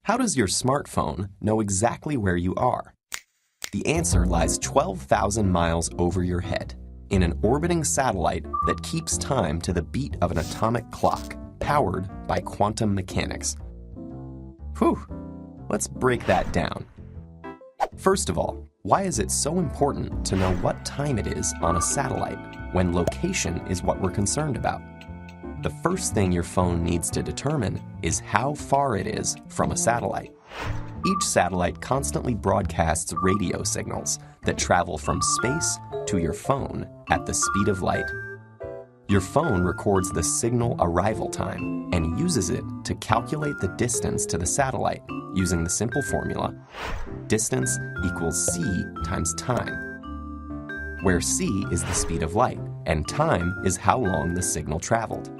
How does your smartphone know exactly where you are? The answer lies 12,000 miles over your head, in an orbiting satellite that keeps time to the beat of an atomic clock, powered by quantum mechanics. Whew, let's break that down. First of all, why is it so important to know what time it is on a satellite when location is what we're concerned about? The first thing your phone needs to determine is how far it is from a satellite. Each satellite constantly broadcasts radio signals that travel from space to your phone at the speed of light. Your phone records the signal arrival time and uses it to calculate the distance to the satellite using the simple formula: distance equals c times time, where c is the speed of light and time is how long the signal traveled.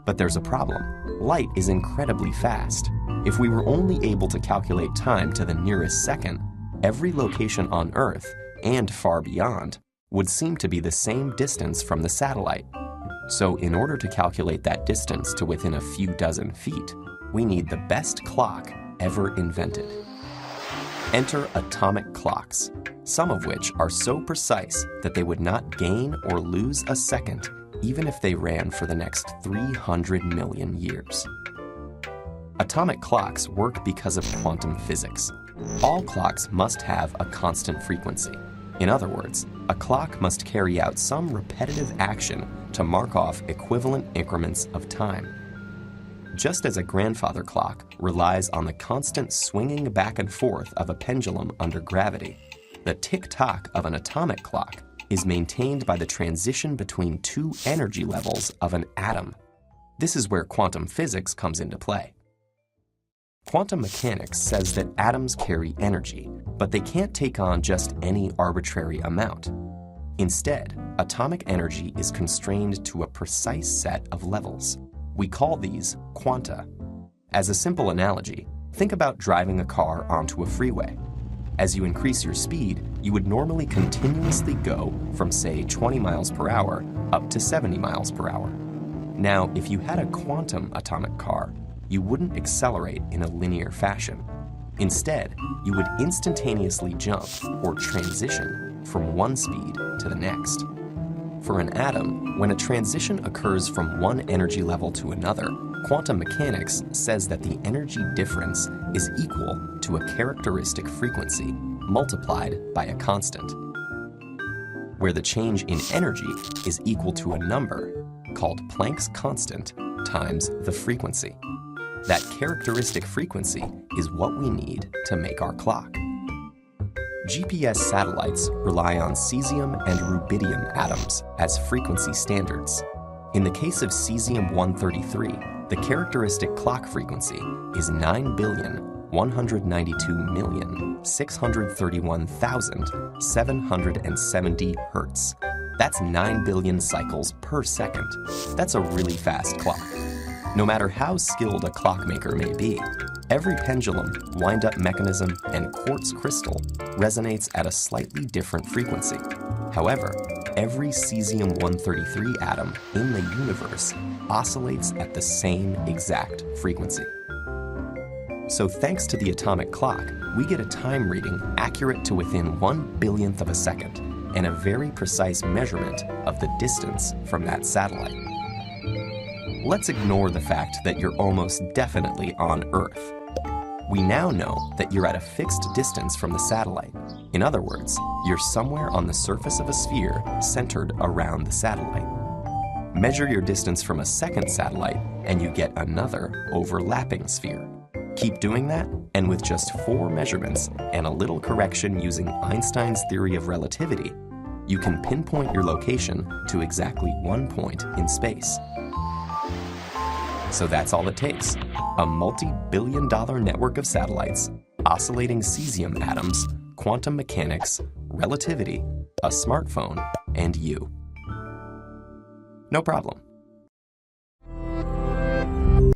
But there's a problem. Light is incredibly fast. If we were only able to calculate time to the nearest second, every location on Earth, and far beyond, would seem to be the same distance from the satellite. So in order to calculate that distance to within a few dozen feet, we need the best clock ever invented. Enter atomic clocks, some of which are so precise that they would not gain or lose a second even if they ran for the next 300 million years. Atomic clocks work because of quantum physics. All clocks must have a constant frequency. In other words, a clock must carry out some repetitive action to mark off equivalent increments of time. Just as a grandfather clock relies on the constant swinging back and forth of a pendulum under gravity, the tick-tock of an atomic clock is maintained by the transition between two energy levels of an atom. This is where quantum physics comes into play. Quantum mechanics says that atoms carry energy, but they can't take on just any arbitrary amount. Instead, atomic energy is constrained to a precise set of levels. We call these quanta. As a simple analogy, think about driving a car onto a freeway. As you increase your speed, you would normally continuously go from, say, 20 miles per hour up to 70 miles per hour. Now, if you had a quantum atomic car, you wouldn't accelerate in a linear fashion. Instead, you would instantaneously jump or transition from one speed to the next. For an atom, when a transition occurs from one energy level to another, quantum mechanics says that the energy difference is equal to a characteristic frequency multiplied by a constant, where the change in energy is equal to a number called Planck's constant times the frequency. That characteristic frequency is what we need to make our clock. GPS satellites rely on cesium and rubidium atoms as frequency standards. In the case of cesium-133, the characteristic clock frequency is 9,192,631,770 Hertz. That's 9 billion cycles per second. That's a really fast clock. No matter how skilled a clockmaker may be, every pendulum, wind-up mechanism, and quartz crystal resonates at a slightly different frequency. However, every cesium-133 atom in the universe oscillates at the same exact frequency. So thanks to the atomic clock, we get a time reading accurate to within 1/1000th of a second and a very precise measurement of the distance from that satellite. Let's ignore the fact that you're almost definitely on Earth. We now know that you're at a fixed distance from the satellite. In other words, you're somewhere on the surface of a sphere centered around the satellite. Measure your distance from a second satellite and you get another overlapping sphere. Keep doing that, and with just 4 measurements and a little correction using Einstein's theory of relativity, you can pinpoint your location to exactly one point in space. So that's all it takes: a multi-billion-dollar network of satellites, oscillating cesium atoms, quantum mechanics, relativity, a smartphone, and you. No problem.